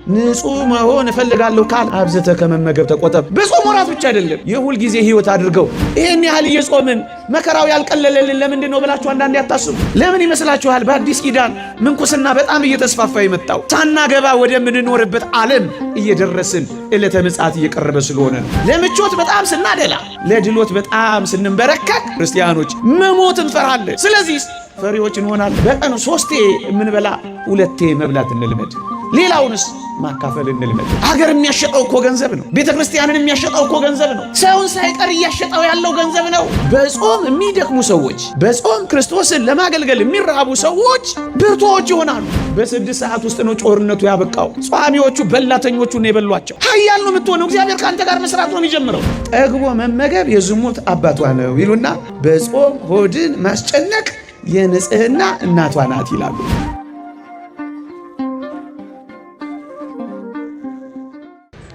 ንጹህ መሆን እፈልጋለሁ ካል አብዝተህ ከመመገብ ተቆጠብ። በጾም ወራት ብቻ አይደለም የሁል ጊዜ ህይወት አድርገው። ይሄን ያህል እየጾምን መከራው ያልቀለለልን ለምንድን ነው ብላችሁ አንዳንዴ አታስቡ። ለምን ይመስላችኋል? በአዲስ ኪዳን ምንኩስና በጣም እየተስፋፋ የመጣው ሳናገባ ወደምንኖርበት ዓለም እየደረስን ዕለተ ምጽአት እየቀረበ ስለሆነ ነው። ለምቾት በጣም ስናደላ፣ ለድሎት በጣም ስንንበረከክ ክርስቲያኖች መሞት እንፈራለን። ስለዚህ ፈሪዎች እንሆናለን። በቀን 3 የምንበላ 2 መብላት እንልመድ። ሌላውንስ ማካፈል እንልመድ። ሀገር የሚያሸጠው እኮ ገንዘብ ነው። ቤተ ክርስቲያንን የሚያሸጠው እኮ ገንዘብ ነው። ሰውን ሳይቀር እያሸጠው ያለው ገንዘብ ነው። በጾም የሚደክሙ ሰዎች፣ በጾም ክርስቶስን ለማገልገል የሚራቡ ሰዎች ብርቱዎች ይሆናሉ። በ6 ሰዓት ውስጥ ነው ጦርነቱ ያበቃው። ጿሚዎቹ በላተኞቹን የበሏቸው። ኃያል ነው የምትሆነው። እግዚአብሔር ከአንተ ጋር መስራት ነው የሚጀምረው። ጠግቦ መመገብ የዝሙት አባቷ ነው ይሉና በጾም ሆድን ማስጨነቅ የንጽህና እናቷ ናት ይላሉ።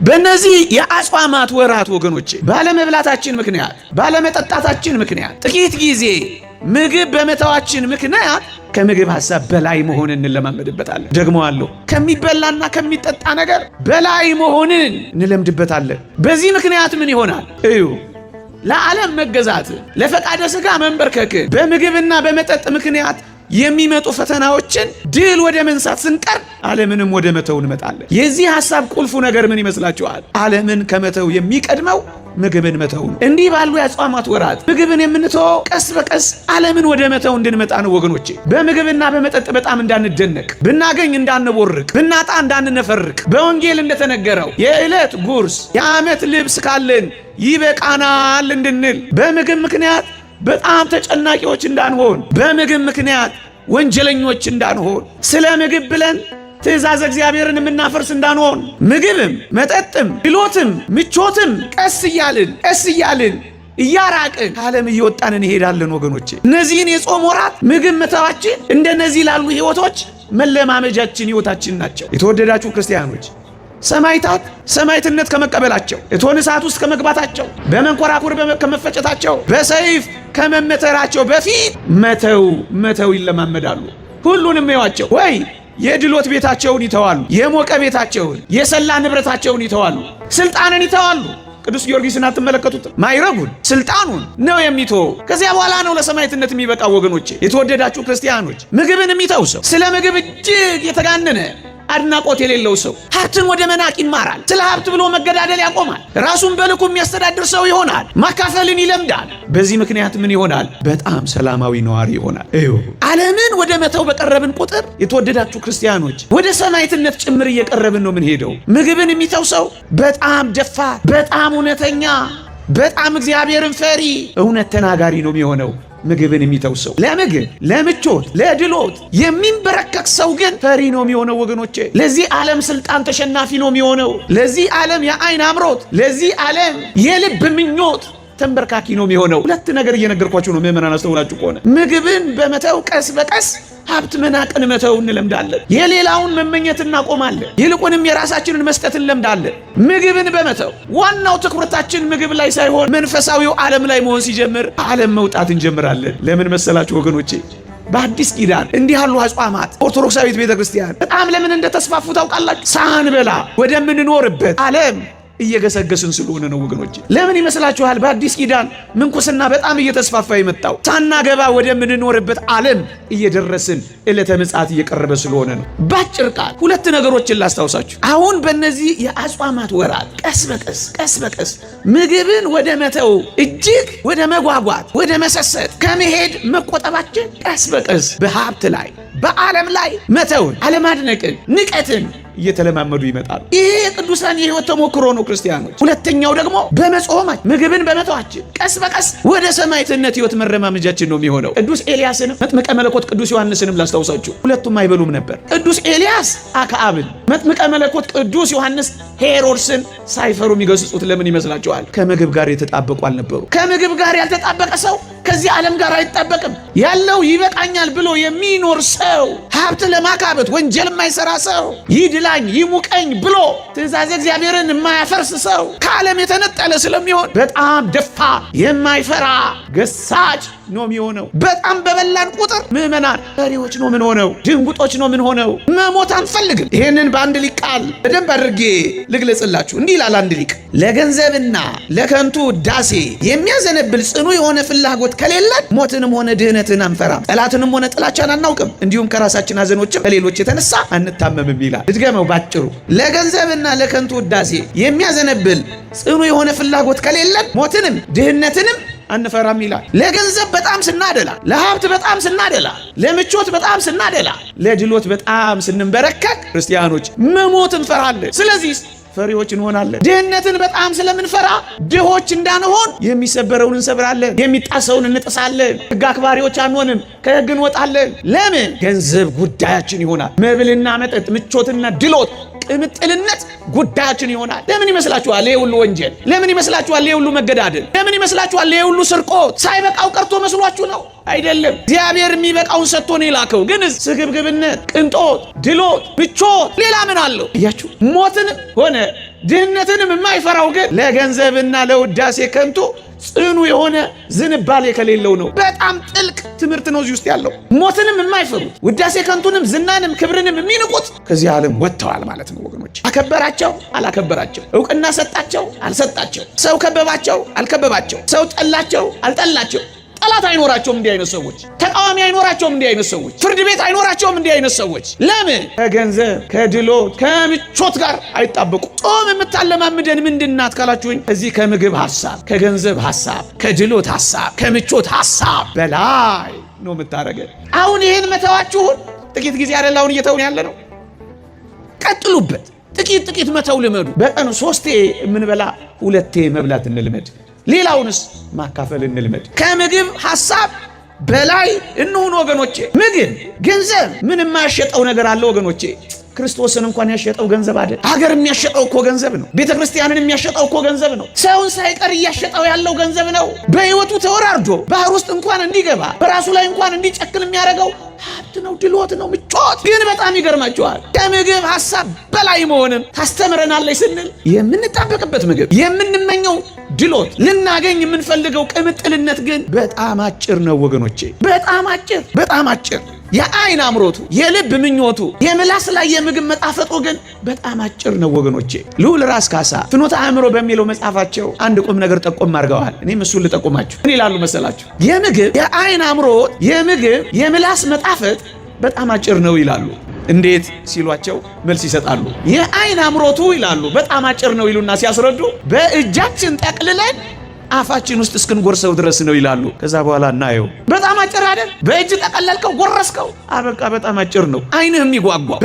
በእነዚህ የአጽዋማት ወራት ወገኖቼ ባለመብላታችን ምክንያት፣ ባለመጠጣታችን ምክንያት፣ ጥቂት ጊዜ ምግብ በመተዋችን ምክንያት ከምግብ ሐሳብ በላይ መሆንን እንለማመድበታለን። ደግሞአለሁ፣ ከሚበላና ከሚጠጣ ነገር በላይ መሆንን እንለምድበታለን። በዚህ ምክንያት ምን ይሆናል? እዩ፣ ለዓለም መገዛት፣ ለፈቃደ ሥጋ መንበርከክ፣ በምግብና በመጠጥ ምክንያት የሚመጡ ፈተናዎችን ድል ወደ መንሳት ስንቀር ዓለምንም ወደ መተው እንመጣለን። የዚህ ሐሳብ ቁልፉ ነገር ምን ይመስላችኋል? ዓለምን ከመተው የሚቀድመው ምግብን መተው ነው። እንዲህ ባሉ የአጽዋማት ወራት ምግብን የምንተው ቀስ በቀስ ዓለምን ወደ መተው እንድንመጣ ነው ወገኖቼ። በምግብና በመጠጥ በጣም እንዳንደነቅ፣ ብናገኝ እንዳንቦርቅ፣ ብናጣ እንዳንነፈርቅ፣ በወንጌል እንደተነገረው የዕለት ጉርስ የዓመት ልብስ ካለን ይበቃናል እንድንል፣ በምግብ ምክንያት በጣም ተጨናቂዎች እንዳንሆን፣ በምግብ ምክንያት ወንጀለኞች እንዳንሆን፣ ስለ ምግብ ብለን ትእዛዝ እግዚአብሔርን የምናፈርስ እንዳንሆን፣ ምግብም መጠጥም ድሎትም ምቾትም ቀስ እያልን እያራቅን ከዓለም እየወጣን እንሄዳለን ወገኖቼ። እነዚህን የጾም ወራት ምግብ መተዋችን እንደነዚህ ላሉ ሕይወቶች መለማመጃችን ሕይወታችን ናቸው። የተወደዳችሁ ክርስቲያኖች ሰማዕታት ሰማዕትነት ከመቀበላቸው፣ እቶነ እሳት ውስጥ ከመግባታቸው፣ በመንኮራኩር ከመፈጨታቸው፣ በሰይፍ ከመመተራቸው በፊት መተው ይለማመዳሉ። ሁሉንም ይዋቸው ወይ የድሎት ቤታቸውን ይተዋሉ፣ የሞቀ ቤታቸውን የሰላ ንብረታቸውን ይተዋሉ፣ ስልጣንን ይተዋሉ። ቅዱስ ጊዮርጊስን አትመለከቱትም? ማይረጉን ስልጣኑን ነው የሚተወው። ከዚያ በኋላ ነው ለሰማዕትነት የሚበቃው ወገኖቼ። የተወደዳችሁ ክርስቲያኖች ምግብን የሚተው ሰው፣ ስለ ምግብ እጅግ የተጋነነ አድናቆት የሌለው ሰው ሀብትን ወደ መናቅ ይማራል። ስለ ሀብት ብሎ መገዳደል ያቆማል። ራሱን በልኩ የሚያስተዳድር ሰው ይሆናል። ማካፈልን ይለምዳል። በዚህ ምክንያት ምን ይሆናል? በጣም ሰላማዊ ነዋሪ ይሆናል። ዓለምን ወደ መተው በቀረብን ቁጥር የተወደዳችሁ ክርስቲያኖች ወደ ሰማዕትነት ጭምር እየቀረብን ነው የምንሄደው። ምግብን የሚተው ሰው በጣም ደፋር፣ በጣም እውነተኛ፣ በጣም እግዚአብሔርን ፈሪ፣ እውነት ተናጋሪ ነው የሚሆነው። ምግብን የሚተው ሰው ለምግብ፣ ለምቾት፣ ለድሎት የሚንበረከክ ሰው ግን ፈሪ ነው የሚሆነው ወገኖቼ። ለዚህ ዓለም ስልጣን ተሸናፊ ነው የሚሆነው። ለዚህ ዓለም የአይን አምሮት፣ ለዚህ ዓለም የልብ ምኞት ተንበርካኪ ነው የሚሆነው። ሁለት ነገር እየነገርኳችሁ ነው ምእመናን፣ አስተውላችሁ ከሆነ ምግብን በመተው ቀስ በቀስ ሀብት መናቅን መተው እንለምዳለን። የሌላውን መመኘት እናቆማለን። ይልቁንም የራሳችንን መስጠት እንለምዳለን። ምግብን በመተው ዋናው ትኩረታችን ምግብ ላይ ሳይሆን መንፈሳዊው ዓለም ላይ መሆን ሲጀምር ዓለም መውጣት እንጀምራለን። ለምን መሰላችሁ ወገኖቼ? በአዲስ ኪዳን እንዲህ ያሉ አጽዋማት ኦርቶዶክሳዊት ቤተክርስቲያን በጣም ለምን እንደተስፋፉ ታውቃላችሁ? ሳንበላ ወደምንኖርበት ዓለም እየገሰገስን ስለሆነ ነው ወገኖቼ። ለምን ይመስላችኋል? በአዲስ ኪዳን ምንኩስና በጣም እየተስፋፋ የመጣው ሳናገባ ወደምንኖርበት ዓለም እየደረስን ዕለተ ምጽአት እየቀረበ ስለሆነ ነው። ባጭር ቃል ሁለት ነገሮችን ላስታውሳችሁ። አሁን በእነዚህ የአጽዋማት ወራት ቀስ በቀስ ምግብን ወደ መተው፣ እጅግ ወደ መጓጓት፣ ወደ መሰሰት ከመሄድ መቆጠባችን ቀስ በቀስ በሀብት ላይ በዓለም ላይ መተውን፣ አለማድነቅን፣ ንቀትን እየተለማመዱ ይመጣሉ። ይሄ የቅዱሳን የሕይወት ተሞክሮ ነው ክርስቲያኖች። ሁለተኛው ደግሞ በመጾማችን ምግብን በመተዋችን ቀስ በቀስ ወደ ሰማዕትነት ሕይወት መረማመጃችን ነው የሚሆነው። ቅዱስ ኤልያስንም መጥምቀ መለኮት ቅዱስ ዮሐንስንም ላስታውሳችሁ። ሁለቱም አይበሉም ነበር። ቅዱስ ኤልያስ አክዓብን፣ መጥምቀ መለኮት ቅዱስ ዮሐንስ ሄሮድስን ሳይፈሩ የሚገስጹት ለምን ይመስላችኋል? ከምግብ ጋር የተጣበቁ አልነበሩ። ከምግብ ጋር ያልተጣበቀ ሰው ከዚህ ዓለም ጋር አይጣበቅም። ያለው ይበቃኛል ብሎ የሚኖር ሰው፣ ሀብት ለማካበት ወንጀል የማይሰራ ሰው፣ ይድላኝ ይሙቀኝ ብሎ ትእዛዝ እግዚአብሔርን የማያፈርስ ሰው ከዓለም የተነጠለ ስለሚሆን በጣም ደፋር፣ የማይፈራ ገሳጭ ነው የሚሆነው። በጣም በበላን ቁጥር ምዕመናን ፈሪዎች ነው ምን ሆነው፣ ድንጉጦች ነው ምን ሆነው። መሞት አንፈልግም። ይሄንን በአንድ ሊቅ ቃል በደንብ አድርጌ ልግለጽላችሁ። እንዲህ ይላል አንድ ሊቅ፣ ለገንዘብና ለከንቱ ውዳሴ የሚያዘነብል ጽኑ የሆነ ፍላጎት ከሌለን ሞትንም ሆነ ድህነትን አንፈራም፣ ጠላትንም ሆነ ጥላቻን አናውቅም፣ እንዲሁም ከራሳችን ሐዘኖችም ከሌሎች የተነሳ አንታመምም ይላል። ልድገመው ባጭሩ፣ ለገንዘብና ለከንቱ ውዳሴ የሚያዘነብል ጽኑ የሆነ ፍላጎት ከሌለን ሞትንም ድህነትንም አንፈራም ይላል። ለገንዘብ በጣም ስናደላ፣ ለሀብት በጣም ስናደላ፣ ለምቾት በጣም ስናደላ፣ ለድሎት በጣም ስንንበረከክ ክርስቲያኖች መሞት እንፈራለን። ስለዚህ ፈሪዎች እንሆናለን። ድህነትን በጣም ስለምንፈራ ድሆች እንዳንሆን የሚሰበረውን እንሰብራለን፣ የሚጣሰውን እንጥሳለን። ሕግ አክባሪዎች አንሆንም፣ ከሕግ እንወጣለን። ለምን? ገንዘብ ጉዳያችን ይሆናል። መብልና መጠጥ፣ ምቾትና ድሎት፣ ቅምጥልነት ጉዳያችን ይሆናል። ለምን ይመስላችኋል ይሄ ሁሉ ወንጀል? ለምን ይመስላችኋል ይሄ ሁሉ መገዳደል? ለምን ይመስላችኋል ይሄ ሁሉ ስርቆት? ሳይበቃው ቀርቶ መስሏችሁ ነው? አይደለም። እግዚአብሔር የሚበቃውን ሰጥቶ ነው የላከው። ግን ስግብግብነት፣ ቅንጦት፣ ድሎት፣ ምቾት ሌላ ምን አለው? እያችሁ ሞትንም ሆነ ድህነትንም የማይፈራው ግን ለገንዘብና ለውዳሴ ከንቱ ጽኑ የሆነ ዝንባሌ ከሌለው ነው። በጣም ጥልቅ ትምህርት ነው እዚህ ውስጥ ያለው። ሞትንም የማይፈሩት ውዳሴ ከንቱንም ዝናንም ክብርንም የሚንቁት ከዚህ ዓለም ወጥተዋል ማለት ነው ወገኖች። አከበራቸው አላከበራቸው፣ እውቅና ሰጣቸው አልሰጣቸው፣ ሰው ከበባቸው አልከበባቸው፣ ሰው ጠላቸው አልጠላቸው፣ ጠላት አይኖራቸውም እንዲህ አይነት ሰዎች። ተቃዋሚ አይኖራቸውም እንዲህ አይነት ሰዎች። ፍርድ ቤት አይኖራቸውም እንዲህ አይነት ሰዎች። ለምን? ከገንዘብ ከድሎት ከምቾት ጋር አይጣበቁ። ጾም የምታለማምደን ምንድናት ካላችሁኝ፣ እዚህ ከምግብ ሐሳብ፣ ከገንዘብ ሐሳብ፣ ከድሎት ሐሳብ፣ ከምቾት ሐሳብ በላይ ነው የምታረገን። አሁን ይህን መተዋችሁን ጥቂት ጊዜ አይደል አሁን እየተውን ያለ ነው። ቀጥሉበት። ጥቂት መተው ልመዱ። በቀኑ 3 የምንበላ 2 መብላት እንልመድ። ሌላውንስ ማካፈል እንልመድ። ከምግብ ሐሳብ በላይ እንሁን ወገኖቼ። ምግብ፣ ገንዘብ ምን የማያሸጠው ነገር አለ ወገኖቼ? ክርስቶስን እንኳን ያሸጠው ገንዘብ አይደል? ሀገር የሚያሸጠው እኮ ገንዘብ ነው። ቤተ ክርስቲያንን የሚያሸጠው እኮ ገንዘብ ነው። ሰውን ሳይቀር እያሸጠው ያለው ገንዘብ ነው። በሕይወቱ ተወራርዶ ባህር ውስጥ እንኳን እንዲገባ በራሱ ላይ እንኳን እንዲጨክን የሚያደርገው ሀብት ነው፣ ድሎት ነው፣ ምቾት። ግን በጣም ይገርማቸዋል። ከምግብ ሐሳብ በላይ መሆንን ታስተምረናለች ስንል የምንጣበቅበት ምግብ፣ የምንመኘው ድሎት፣ ልናገኝ የምንፈልገው ቅምጥልነት ግን በጣም አጭር ነው ወገኖቼ። በጣም አጭር፣ በጣም አጭር። የአይን አምሮቱ፣ የልብ ምኞቱ፣ የምላስ ላይ የምግብ መጣፈጡ ግን በጣም አጭር ነው ወገኖቼ። ልዑል ራስ ካሳ ፍኖተ አእምሮ በሚለው መጽሐፋቸው አንድ ቁም ነገር ጠቆም አድርገዋል። እኔም እሱን ልጠቁማችሁ። ምን ይላሉ መሰላችሁ? የምግብ የአይን አምሮት፣ የምግብ የምላስ መጣፈጥ በጣም አጭር ነው ይላሉ። እንዴት ሲሏቸው መልስ ይሰጣሉ። የአይን አምሮቱ ይላሉ በጣም አጭር ነው ይሉና ሲያስረዱ በእጃችን ጠቅልለን አፋችን ውስጥ እስክንጎርሰው ድረስ ነው ይላሉ። ከዛ በኋላ እናየው። በጣም አጭር አይደል? በእጅ ጠቀለልከው፣ ጎረስከው፣ አበቃ። በጣም አጭር ነው። አይንህ የሚጓጓው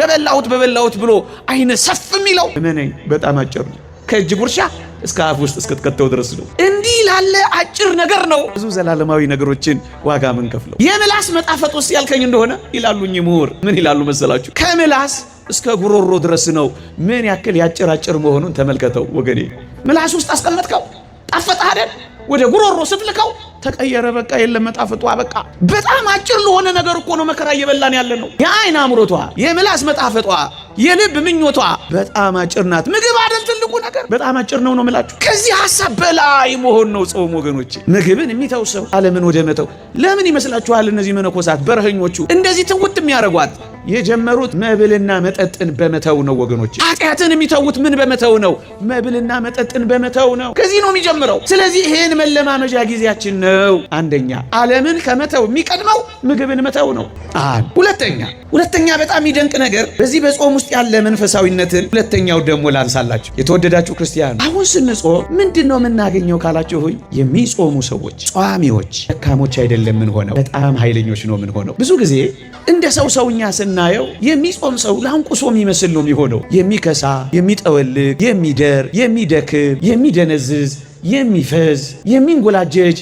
በበላሁት ብሎ አይንህ ሰፍ የሚለው እመነኝ በጣም አጭር ነው። ከእጅ ጉርሻ እስከ አፍ ውስጥ እስክትከተው ድረስ ነው። እንዲህ ላለ አጭር ነገር ነው ብዙ ዘላለማዊ ነገሮችን ዋጋ ምን ከፍለው። የምላስ መጣፈጥ ውስጥ ያልከኝ እንደሆነ ይላሉ እኚህ ምሁር ምን ይላሉ መሰላችሁ? ከምላስ እስከ ጉሮሮ ድረስ ነው። ምን ያክል ያጭር መሆኑን ተመልከተው ወገኔ። ምላስ ውስጥ አስቀመጥከው፣ ጣፈጠ አይደል? ወደ ጉሮሮ ስትልከው ተቀየረ። በቃ የለም መጣፈጡ አበቃ። በጣም አጭር ለሆነ ነገር እኮ ነው መከራ እየበላን ያለ ነው። የአይን አምሮቷ፣ የምላስ መጣፈጧ፣ የልብ ምኞቷ በጣም አጭር ናት። ምግብ አይደል ትልቁ ነገር? በጣም አጭር ነው የምላችሁ። ከዚህ ሐሳብ በላይ መሆን ነው ጾም ወገኖቼ። ምግብን የሚተው ሰው ዓለምን ወደ መተው። ለምን ይመስላችኋል እነዚህ መነኮሳት በረኸኞቹ እንደዚህ ትውት የሚያደርጓት? የጀመሩት መብልና መጠጥን በመተው ነው ወገኖቼ። ኃጢአትን የሚተውት ምን በመተው ነው? መብልና መጠጥን በመተው ነው። ከዚህ ነው የሚጀምረው። ስለዚህ ይሄን መለማመጃ ጊዜያችን ነው። አንደኛ ዓለምን ከመተው የሚቀድመው ምግብን መተው ነው። ሁለተኛ በጣም ይደንቅ ነገር በዚህ በጾም ውስጥ ያለ መንፈሳዊነትን ሁለተኛው ደግሞ ላንሳላችሁ። የተወደዳችሁ ክርስቲያን፣ አሁን ስንጾም ምንድን ነው የምናገኘው ካላችሁ ሆይ የሚጾሙ ሰዎች ጿሚዎች ደካሞች አይደለም ምን ሆነው በጣም ኃይለኞች ነው ምን ሆነው። ብዙ ጊዜ እንደ ሰውኛ ስናየው የሚጾም ሰው ላንቁሶ የሚመስል ነው የሚሆነው። የሚከሳ፣ የሚጠወልግ፣ የሚደር፣ የሚደክም፣ የሚደነዝዝ፣ የሚፈዝ፣ የሚንጎላጀጅ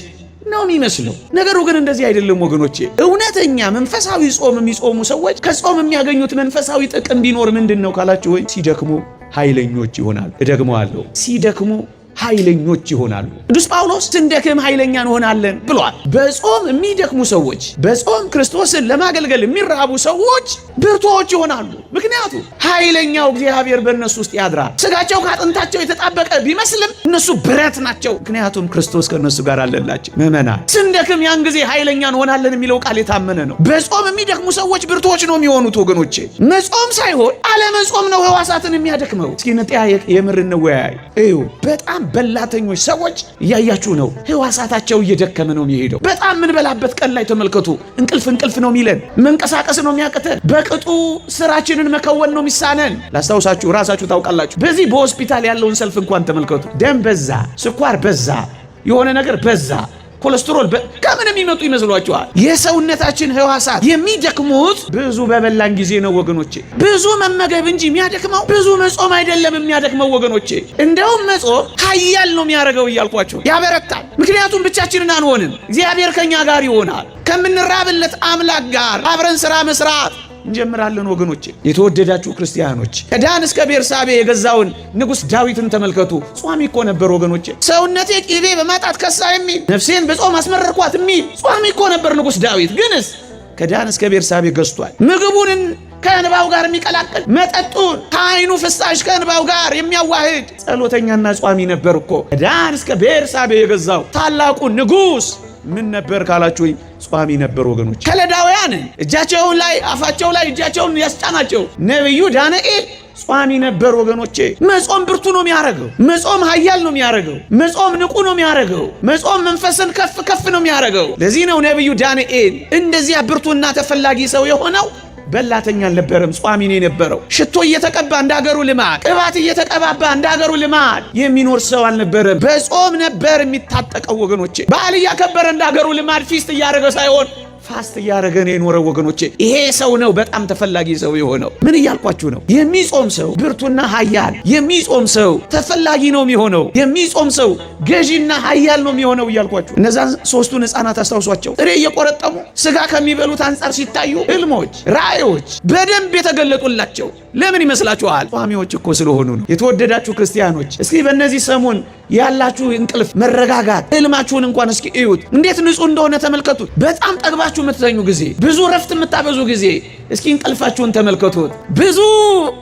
ነው የሚመስለው። ነገሩ ግን እንደዚህ አይደለም ወገኖቼ። እውነተኛ መንፈሳዊ ጾም የሚጾሙ ሰዎች ከጾም የሚያገኙት መንፈሳዊ ጥቅም ቢኖር ምንድን ነው ካላችሁ ወይ ሲደክሙ ኃይለኞች ይሆናሉ። እደግመዋለሁ፣ ሲደክሙ ኃይለኞች ይሆናሉ። ቅዱስ ጳውሎስ ስንደክም ኃይለኛ እንሆናለን ብሏል። በጾም የሚደክሙ ሰዎች፣ በጾም ክርስቶስን ለማገልገል የሚራቡ ሰዎች ብርቱዎች ይሆናሉ። ምክንያቱም ኃይለኛው እግዚአብሔር በእነሱ ውስጥ ያድራል። ስጋቸው ከአጥንታቸው የተጣበቀ ቢመስልም እነሱ ብረት ናቸው። ምክንያቱም ክርስቶስ ከእነሱ ጋር አለላቸው። ምዕመናን ስንደክም ያን ጊዜ ኃይለኛ እንሆናለን የሚለው ቃል የታመነ ነው። በጾም የሚደክሙ ሰዎች ብርቱዎች ነው የሚሆኑት። ወገኖቼ መጾም ሳይሆን አለመጾም ነው ሕዋሳትን የሚያደክመው። እስኪ እንጠያየቅ፣ የምር እንወያይ። እዩ በጣም በላተኞች ሰዎች እያያችሁ ነው። ሕዋሳታቸው እየደከመ ነው የሚሄደው። በጣም ምንበላበት ቀን ላይ ተመልከቱ። እንቅልፍ ነው የሚለን፣ መንቀሳቀስ ነው የሚያቅተን፣ በቅጡ ስራችንን መከወን ነው የሚሳነን። ላስታውሳችሁ፣ ራሳችሁ ታውቃላችሁ። በዚህ በሆስፒታል ያለውን ሰልፍ እንኳን ተመልከቱ። ደም በዛ፣ ስኳር በዛ፣ የሆነ ነገር በዛ፣ ኮሌስትሮል ከምን የሚመጡ ይመስሏችኋል? የሰውነታችን ሕዋሳት የሚደክሙት ብዙ በበላን ጊዜ ነው ወገኖቼ። ብዙ መመገብ እንጂ የሚያደክመው ብዙ መጾም አይደለም የሚያደክመው ወገኖቼ። እንደውም መጾም ኃያል ነው የሚያደርገው እያልኳቸው፣ ያበረታል። ምክንያቱም ብቻችንን አንሆንም፣ እግዚአብሔር ከኛ ጋር ይሆናል። ከምንራብለት አምላክ ጋር አብረን ስራ መስራት እንጀምራለን ወገኖቼ። የተወደዳችሁ ክርስቲያኖች ከዳን እስከ ቤርሳቤ የገዛውን ንጉሥ ዳዊትን ተመልከቱ። ጿሚ እኮ ነበር ወገኖቼ። ሰውነቴ ቅቤ በማጣት ከሳ የሚል፣ ነፍሴን በጾም አስመረርኳት የሚል ጿሚ እኮ ነበር ንጉሥ ዳዊት። ግንስ ከዳን እስከ ቤርሳቤ ገዝቷል። ምግቡንን ከእንባው ጋር የሚቀላቅል፣ መጠጡን ከዓይኑ ፍሳሽ ከእንባው ጋር የሚያዋህድ ጸሎተኛና ጿሚ ነበር እኮ። ከዳን እስከ ቤርሳቤ የገዛው ታላቁ ንጉሥ ምን ነበር ካላችሁ ጿሚ ነበር ወገኖች። ከለዳውያን እጃቸውን ላይ አፋቸው ላይ እጃቸውን ያስጫናቸው ነብዩ ዳንኤል ጿሚ ነበር ወገኖቼ። መጾም ብርቱ ነው የሚያረገው። መጾም ኃያል ነው የሚያረገው። መጾም ንቁ ነው የሚያረገው። መጾም መንፈስን ከፍ ነው የሚያረገው። ለዚህ ነው ነብዩ ዳንኤል እንደዚያ ብርቱና ተፈላጊ ሰው የሆነው። በላተኛ አልነበረም፣ ጿሚ ነው የነበረው። ሽቶ እየተቀባ እንዳገሩ ልማድ፣ ቅባት እየተቀባባ እንዳገሩ ልማድ የሚኖር ሰው አልነበረም። በጾም ነበር የሚታጠቀው ወገኖቼ። በዓል እያከበረ እንዳገሩ ልማድ ፊስት እያደረገ ሳይሆን ፋስት እያደረገ ነው የኖረው ወገኖቼ። ይሄ ሰው ነው በጣም ተፈላጊ ሰው የሆነው። ምን እያልኳችሁ ነው? የሚጾም ሰው ብርቱና ኃያል፣ የሚጾም ሰው ተፈላጊ ነው የሚሆነው። የሚጾም ሰው ገዢና ኃያል ነው የሚሆነው እያልኳችሁ። እነዛን ሶስቱን ሕፃናት አስታውሷቸው። ጥሬ እየቆረጠሙ ስጋ ከሚበሉት አንጻር ሲታዩ ህልሞች፣ ራእዮች በደንብ የተገለጡላቸው ለምን ይመስላችኋል? ጿሚዎች እኮ ስለሆኑ ነው። የተወደዳችሁ ክርስቲያኖች እስኪ በእነዚህ ሰሞን ያላችሁ እንቅልፍ፣ መረጋጋት ህልማችሁን እንኳን እስኪ እዩት። እንዴት ንጹህ እንደሆነ ተመልከቱት። በጣም ጠግባችሁ የምትተኙ ጊዜ፣ ብዙ ረፍት የምታበዙ ጊዜ እስኪ እንቅልፋችሁን ተመልከቱት። ብዙ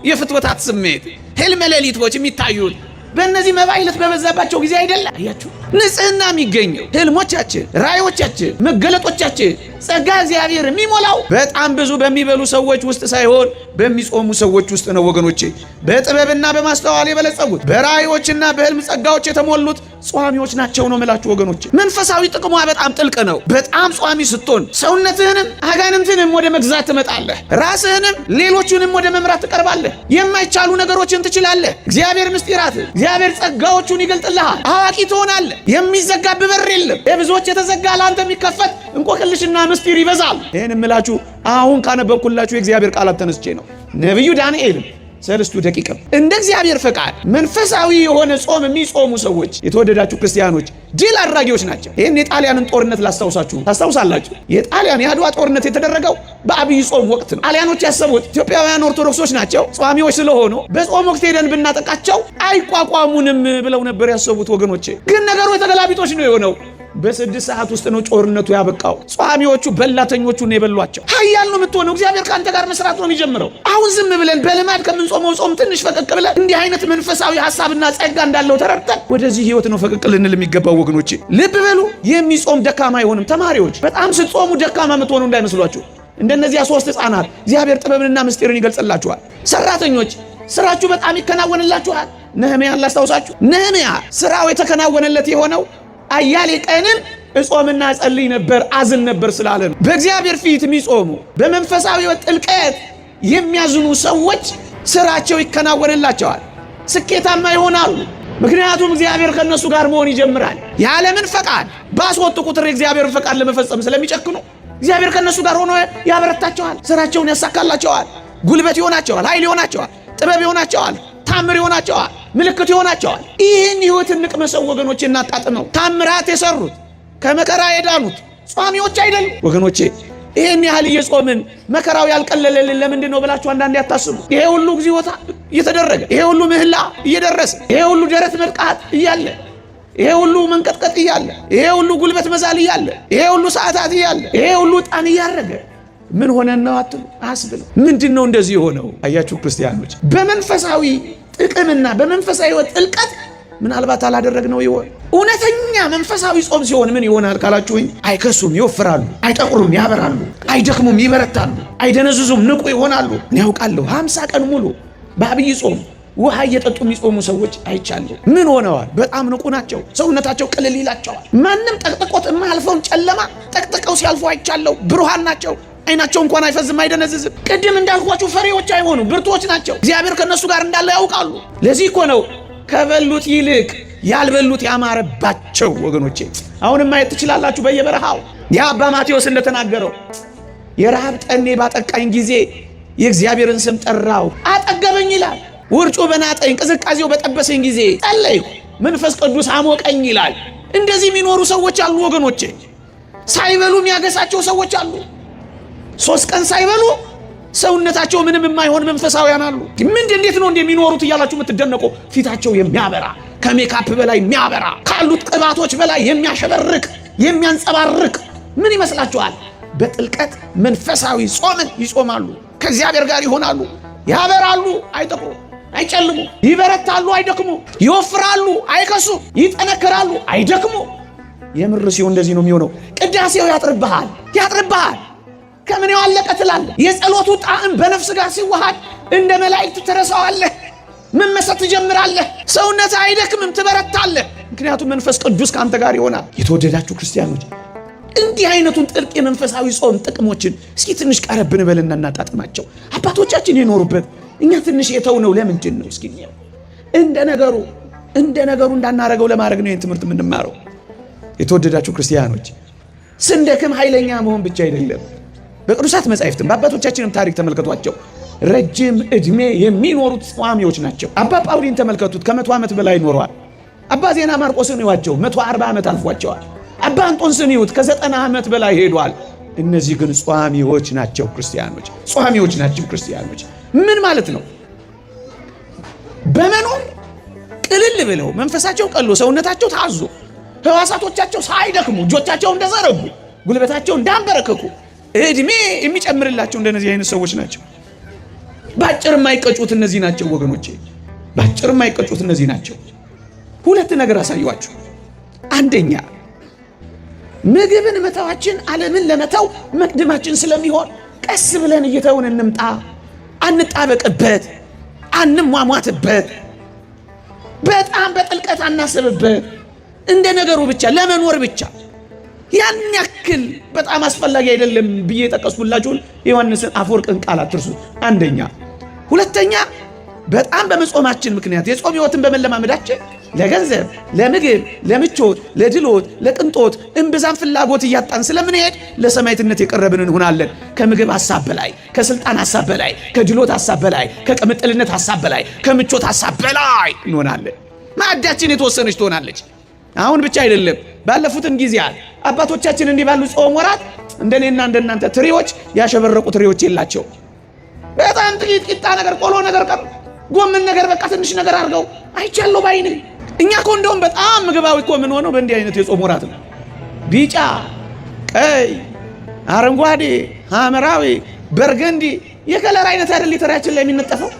የፍትወታት ስሜት፣ ህልመ ሌሊቶች የሚታዩት በእነዚህ መባይለት በበዛባቸው ጊዜ አይደለም። አያችሁ፣ ንጽህና የሚገኘው ህልሞቻችን፣ ራእዮቻችን፣ መገለጦቻችን ጸጋ እግዚአብሔር የሚሞላው በጣም ብዙ በሚበሉ ሰዎች ውስጥ ሳይሆን በሚጾሙ ሰዎች ውስጥ ነው ወገኖቼ። በጥበብና በማስተዋል የበለጸጉት በራእዮችና በህልም ጸጋዎች የተሞሉት ጿሚዎች ናቸው ነው የምላችሁ ወገኖቼ። መንፈሳዊ ጥቅሟ በጣም ጥልቅ ነው። በጣም ጿሚ ስትሆን ሰውነትህንም አጋንንትንም ወደ መግዛት ትመጣለህ። ራስህንም ሌሎቹንም ወደ መምራት ትቀርባለህ። የማይቻሉ ነገሮችን ትችላለህ። እግዚአብሔር ምስጢራትን፣ እግዚአብሔር ጸጋዎቹን ይገልጥልሃል። አዋቂ ትሆናለህ። የሚዘጋብ በር የለም። የብዙዎች የተዘጋ ለአንተ የሚከፈት እንቆቅልሽና ምስጢር ይበዛል። ይህን የምላችሁ አሁን ካነበብኩላችሁ የእግዚአብሔር ቃላት ተነስቼ ነው። ነቢዩ ዳንኤልም 3 ደቂቃ እንደ እግዚአብሔር ፈቃድ መንፈሳዊ የሆነ ጾም የሚጾሙ ሰዎች የተወደዳችሁ ክርስቲያኖች ድል አድራጊዎች ናቸው። ይህን የጣሊያንን ጦርነት ታስታውሳላችሁ። የጣሊያን የአድዋ ጦርነት የተደረገው በአብይ ጾም ወቅት ነው። ጣሊያኖች ያሰቡት ኢትዮጵያውያን ኦርቶዶክሶች ናቸው፣ ጿሚዎች ስለሆኑ በጾም ወቅት ሄደን ብናጠቃቸው አይቋቋሙንም ብለው ነበር ያሰቡት ወገኖቼ። ግን ነገሩ የተገላቢጦች ነው የሆነው። በ6 ሰዓት ውስጥ ነው ጦርነቱ ያበቃው። ጿሚዎቹ በላተኞቹን የበሏቸው። ኃያል ነው የምትሆነው። እግዚአብሔር ከአንተ ጋር መስራት ነው የሚጀምረው። አሁን ዝም ብለን በልማድ ከምንጾመው ጾም ትንሽ ፈቀቅ ብለን እንዲህ አይነት መንፈሳዊ ሐሳብና ጸጋ እንዳለው ተረድተን ወደዚህ ህይወት ነው ፈቀቅ ልንል የሚገባው ወገኖቼ። ልብ በሉ፣ የሚጾም ደካማ አይሆንም። ተማሪዎች በጣም ስትጾሙ ደካማ የምትሆኑ እንዳይመስሏችሁ። እንደነዚያ 3 ሕፃናት እግዚአብሔር ጥበብንና ምስጢርን ይገልጽላችኋል። ሰራተኞች ስራችሁ በጣም ይከናወንላችኋል። ነህምያ ላስታውሳችሁ። ነህምያ ስራው የተከናወነለት የሆነው አያሌ ቀንን እጾምና ጸልይ ነበር፣ አዝን ነበር ስላለ ነው። በእግዚአብሔር ፊት የሚጾሙ በመንፈሳዊ ጥልቀት የሚያዝኑ ሰዎች ስራቸው ይከናወንላቸዋል፣ ስኬታማ ይሆናሉ። ምክንያቱም እግዚአብሔር ከነሱ ጋር መሆን ይጀምራል። የዓለምን ፈቃድ ባስወጡ ቁጥር የእግዚአብሔርን ፈቃድ ለመፈጸም ስለሚጨክኑ እግዚአብሔር ከነሱ ጋር ሆኖ ያበረታቸዋል፣ ስራቸውን ያሳካላቸዋል፣ ጉልበት ይሆናቸዋል፣ ኃይል ይሆናቸዋል፣ ጥበብ ይሆናቸዋል፣ ታምር ይሆናቸዋል፣ ምልክት ይሆናቸዋል። ይህን ህይወትን ንቅመሰው ወገኖቼ፣ እናጣጥመው። ታምራት የሰሩት ከመከራ የዳኑት ጿሚዎች አይደሉም ወገኖቼ። ይሄን ያህል እየጾምን መከራው ያልቀለለልን ለምንድን ነው ብላችሁ አንዳንዴ አታስቡ። ይሄ ሁሉ እግዚኦታ እየተደረገ፣ ይሄ ሁሉ ምህላ እየደረሰ፣ ይሄ ሁሉ ደረት መድቃት እያለ፣ ይሄ ሁሉ መንቀጥቀጥ እያለ፣ ይሄ ሁሉ ጉልበት መዛል እያለ፣ ይሄ ሁሉ ሰዓታት እያለ፣ ይሄ ሁሉ ዕጣን እያረገ ምን ሆነን ነው አትሉ? አስብሉ። ምንድን ነው እንደዚህ የሆነው? አያችሁ ክርስቲያኖች፣ በመንፈሳዊ ጥቅምና በመንፈሳዊ ሕይወት ጥልቀት ምናልባት አላደረግነው ይሆን? እውነተኛ መንፈሳዊ ጾም ሲሆን ምን ይሆናል ካላችሁኝ፣ አይከሱም፣ ይወፍራሉ፣ አይጠቁሩም፣ ያበራሉ፣ አይደክሙም፣ ይበረታሉ፣ አይደነዝዙም፣ ንቁ ይሆናሉ። እኔ ያውቃለሁ 50 ቀን ሙሉ በአብይ ጾም ውሃ እየጠጡ የሚጾሙ ሰዎች አይቻለሁ። ምን ሆነዋል? በጣም ንቁ ናቸው። ሰውነታቸው ቅልል ይላቸዋል። ማንም ጠቅጥቆት የማያልፈውን ጨለማ ጠቅጥቀው ሲያልፉ አይቻለሁ። ብሩሃን ናቸው። አይናቸው እንኳን አይፈዝም፣ አይደነዝዝም። ቅድም እንዳልኳችሁ ፈሪዎች አይሆኑም፣ ብርቱዎች ናቸው። እግዚአብሔር ከነሱ ጋር እንዳለ ያውቃሉ። ለዚህ እኮ ነው ከበሉት ይልቅ ያልበሉት ያማረባቸው። ወገኖቼ አሁንም ማየት ትችላላችሁ በየበረሃው የአባ ማቴዎስ እንደተናገረው የረሃብ ጠኔ ባጠቃኝ ጊዜ የእግዚአብሔርን ስም ጠራው አጠገበኝ ይላል። ውርጩ በናጠኝ ቅዝቃዜው በጠበሰኝ ጊዜ ጸለይኩ መንፈስ ቅዱስ አሞቀኝ ይላል። እንደዚህ የሚኖሩ ሰዎች አሉ ወገኖቼ። ሳይበሉ የሚያገሳቸው ሰዎች አሉ። 3 ቀን ሳይበሉ ሰውነታቸው ምንም የማይሆን መንፈሳውያን አሉ። እንዴት ነው እንደሚኖሩት እያላችሁ የምትደነቁ፣ ፊታቸው የሚያበራ ከሜካፕ በላይ የሚያበራ ካሉት ቅባቶች በላይ የሚያሸበርቅ የሚያንጸባርቅ ምን ይመስላችኋል? በጥልቀት መንፈሳዊ ጾምን ይጾማሉ፣ ከእግዚአብሔር ጋር ይሆናሉ፣ ያበራሉ፣ አይጠቁሩ፣ አይጨልሙ፣ ይበረታሉ፣ አይደክሙ፣ ይወፍራሉ፣ አይከሱ፣ ይጠነክራሉ፣ አይደክሙ። የምር ሲሆን እንደዚህ ነው የሚሆነው። ቅዳሴው ያጥርብሃል። ከምን ያለቀ ትላለህ። የጸሎቱ ጣዕም በነፍስ ጋር ሲዋሃድ እንደ መላእክት ትረሳዋለህ፣ መመሰጥ ትጀምራለህ። ሰውነት አይደክምም፣ ትበረታለህ። ምክንያቱም መንፈስ ቅዱስ ከአንተ ጋር ይሆናል። የተወደዳችሁ ክርስቲያኖች እንዲህ አይነቱን ጥልቅ የመንፈሳዊ ጾም ጥቅሞችን እስኪ ትንሽ ቀረብ እንበልና እናጣጥማቸው። አባቶቻችን የኖሩበት እኛ ትንሽ የተውነው ለምንድን ነው? እስኪ እንደ ነገሩ እንዳናረገው ለማድረግ ነው ይህን ትምህርት የምንማረው። የተወደዳችሁ ክርስቲያኖች ስንደክም ኃይለኛ መሆን ብቻ አይደለም። በቅዱሳት መጻሕፍትም በአባቶቻችንም ታሪክ ተመልከቷቸው። ረጅም ዕድሜ የሚኖሩት ጿሚዎች ናቸው። አባ ጳውሊን ተመልከቱት፣ ከ100 ዓመት በላይ ኖረዋል። አባ ዜና ማርቆስን ይዋቸው 140 ዓመት አልፏቸዋል። አባ አንጦንስን ይዩት ከ90 ዓመት በላይ ሄዷል። እነዚህ ግን ጿሚዎች ናቸው ክርስቲያኖች፣ ጿሚዎች ናቸው ክርስቲያኖች። ምን ማለት ነው? በመኖር ቅልል ብለው መንፈሳቸው ቀሎ ሰውነታቸው ታዞ ሕዋሳቶቻቸው ሳይደክሙ እጆቻቸው እንደዘረጉ ጉልበታቸው እንዳንበረከኩ ዕድሜ የሚጨምርላቸው እንደነዚህ አይነት ሰዎች ናቸው። ባጭር የማይቀጩት እነዚህ ናቸው ወገኖቼ፣ ባጭር የማይቀጩት እነዚህ ናቸው። ሁለት ነገር አሳዩዋችሁ። አንደኛ ምግብን መተዋችን ዓለምን ለመተው መቅደማችን ስለሚሆን ቀስ ብለን እየተውን እንምጣ። አንጣበቅበት፣ አንሟሟትበት፣ በጣም በጥልቀት አናስብበት። እንደ ነገሩ ብቻ ለመኖር ብቻ ያን ያክል በጣም አስፈላጊ አይደለም ብዬ የጠቀስኩላችሁን ዮሐንስን አፈወርቅን ቃል አትርሱት። አንደኛ። ሁለተኛ በጣም በመጾማችን ምክንያት የጾም ሕይወትን በመለማመዳችን ለገንዘብ፣ ለምግብ፣ ለምቾት፣ ለድሎት፣ ለቅንጦት እምብዛም ፍላጎት እያጣን ስለምንሄድ ለሰማዕትነት የቀረብን እንሆናለን። ከምግብ ሐሳብ በላይ፣ ከስልጣን ሐሳብ በላይ፣ ከድሎት ሐሳብ በላይ፣ ከቅምጥልነት ሐሳብ በላይ፣ ከምቾት ሐሳብ በላይ እንሆናለን። ማዕዳችን የተወሰነች ትሆናለች። አሁን ብቻ አይደለም፣ ባለፉትም ጊዜያት አባቶቻችን እንዲህ ባሉ ጾም ወራት እንደኔና እንደናንተ ትሪዎች ያሸበረቁ ትሪዎች የላቸው። በጣም ጥቂት ቂጣ ነገር፣ ቆሎ ነገር፣ ጎመን ነገር፣ በቃ ትንሽ ነገር አድርገው አይቻለሁ ባይኔ። እኛ እኮ እንደውም በጣም ምግባዊ እኮ ምን ሆነው በእንዲህ አይነት የጾም ወራት ነው። ቢጫ፣ ቀይ፣ አረንጓዴ፣ ሐምራዊ፣ በርገንዲ የከለር አይነት አይደል ሊተራችን ላይ የሚነጠፈው።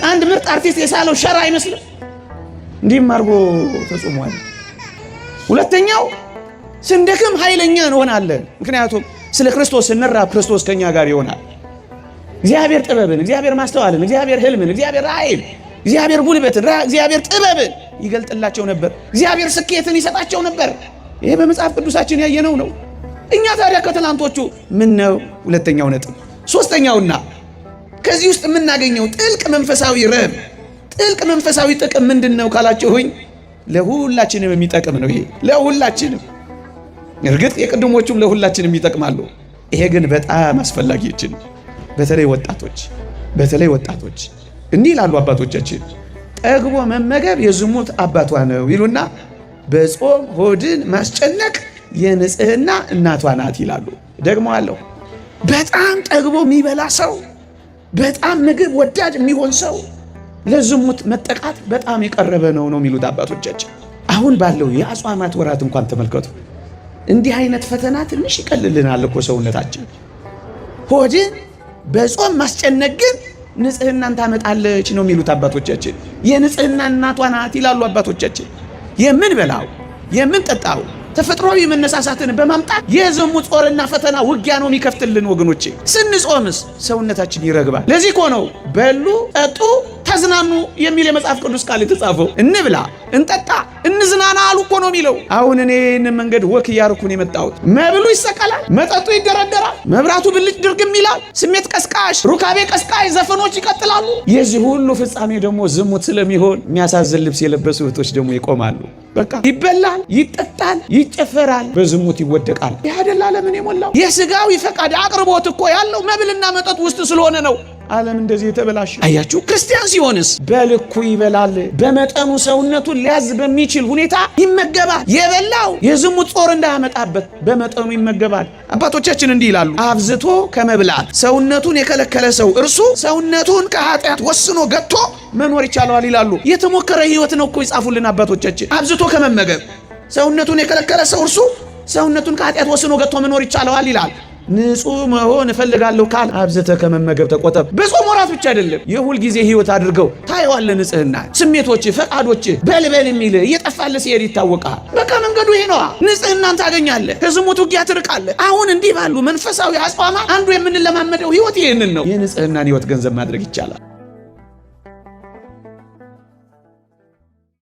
አንድ ምርጥ አርቲስት የሳለው ሸራ አይመስልም? እንዲህም አድርጎ ተጾሟል። ሁለተኛው ስንደክም ኃይለኛ እንሆናለን። ምክንያቱም ስለ ክርስቶስ ስንራብ ክርስቶስ ከኛ ጋር ይሆናል። እግዚአብሔር ጥበብን፣ እግዚአብሔር ማስተዋልን፣ እግዚአብሔር ሕልምን፣ እግዚአብሔር ራእይን፣ እግዚአብሔር ጉልበትን፣ እግዚአብሔር ጥበብን ይገልጥላቸው ነበር። እግዚአብሔር ስኬትን ይሰጣቸው ነበር። ይሄ በመጽሐፍ ቅዱሳችን ያየነው ነው። እኛ ታዲያ ከትላንቶቹ ምን ነው? ሁለተኛው ነጥብ። ሶስተኛውና ከዚህ ውስጥ የምናገኘው ጥልቅ መንፈሳዊ ረብ፣ ጥልቅ መንፈሳዊ ጥቅም ምንድን ነው ካላችሁኝ፣ ለሁላችንም የሚጠቅም ነው። ይሄ ለሁላችንም፣ እርግጥ የቅድሞቹም ለሁላችንም ይጠቅማሉ። ይሄ ግን በጣም አስፈላጊችን፣ በተለይ ወጣቶች እንዲህ ይላሉ አባቶቻችን፣ ጠግቦ መመገብ የዝሙት አባቷ ነው ይሉና በጾም ሆድን ማስጨነቅ የንጽህና እናቷ ናት ይላሉ። ደግሞ አለው በጣም ጠግቦ የሚበላ ሰው፣ በጣም ምግብ ወዳድ የሚሆን ሰው ለዝሙት መጠቃት በጣም የቀረበ ነው የሚሉት አባቶቻችን። አሁን ባለው የአጽዋማት ወራት እንኳን ተመልከቱ፣ እንዲህ አይነት ፈተና ትንሽ ይቀልልናል እኮ ሰውነታችን። ሆድን በጾም ማስጨነቅ ግን ንጽህናን ታመጣለች ነው የሚሉት አባቶቻችን። የንጽህና እናቷ ናት ይላሉ አባቶቻችን። የምንበላው የምንጠጣው ተፈጥሯዊ መነሳሳትን በማምጣት የዝሙት ጾርና ፈተና ውጊያ ነው የሚከፍትልን ወገኖቼ። ስንጾምስ ሰውነታችን ይረግባል። ለዚህ እኮ ነው በሉ ጠጡ ተዝናኑ የሚል የመጽሐፍ ቅዱስ ቃል የተጻፈው። እንብላ እንጠጣ እንዝናና አሉ እኮ ነው የሚለው። አሁን እኔን መንገድ ወክ እያርኩን የመጣሁት መብሉ ይሰቀላል፣ መጠጡ ይደረደራል፣ መብራቱ ብልጭ ድርግም ይላል፣ ስሜት ቀስቃሽ ሩካቤ ቀስቃሽ ዘፈኖች ይቀጥላሉ። የዚህ ሁሉ ፍጻሜ ደግሞ ዝሙት ስለሚሆን የሚያሳዝን ልብስ የለበሱ እህቶች ደግሞ ይቆማሉ። በቃ ይበላል፣ ይጠጣል፣ ይጨፈራል፣ በዝሙት ይወደቃል። ይህ አይደል ዓለምን የሞላው? የሥጋዊ ፈቃድ አቅርቦት እኮ ያለው መብልና መጠጥ ውስጥ ስለሆነ ነው ዓለም እንደዚህ የተበላሸ። አያችሁ፣ ክርስቲያን ሲሆንስ በልኩ ይበላል፣ በመጠኑ ሰውነቱን ሊያዝ በሚችል ሁኔታ ይመገባል። የበላው የዝሙት ጾር እንዳያመጣበት በመጠኑ ይመገባል። አባቶቻችን እንዲህ ይላሉ፣ አብዝቶ ከመብላት ሰውነቱን የከለከለ ሰው እርሱ ሰውነቱን ከኃጢአት ወስኖ ገጥቶ መኖር ይቻለዋል ይላሉ። የተሞከረ ሕይወት ነው እኮ ይጻፉልን አባቶቻችን። አብዝቶ ከመመገብ ሰውነቱን የከለከለ ሰው እርሱ ሰውነቱን ከኃጢአት ወስኖ ገጥቶ መኖር ይቻለዋል ይላል። ንጹህ መሆን እፈልጋለሁ ካል አብዝተ ከመመገብ ተቆጠብ። በጾም ወራት ብቻ አይደለም፣ የሁል ጊዜ ሕይወት አድርገው ታየዋለህ። ንጽህና ስሜቶች ፈቃዶች በልበል የሚል እየጠፋለ ሲሄድ ይታወቃል። በቃ መንገዱ ይሄ ነዋ። ንጽህናን ታገኛለህ፣ ከዝሙት ውጊያ ትርቃለህ። አሁን እንዲህ ባሉ መንፈሳዊ አጽዋማት አንዱ የምንለማመደው ሕይወት ይህንን ነው። የንጽህናን ሕይወት ገንዘብ ማድረግ ይቻላል።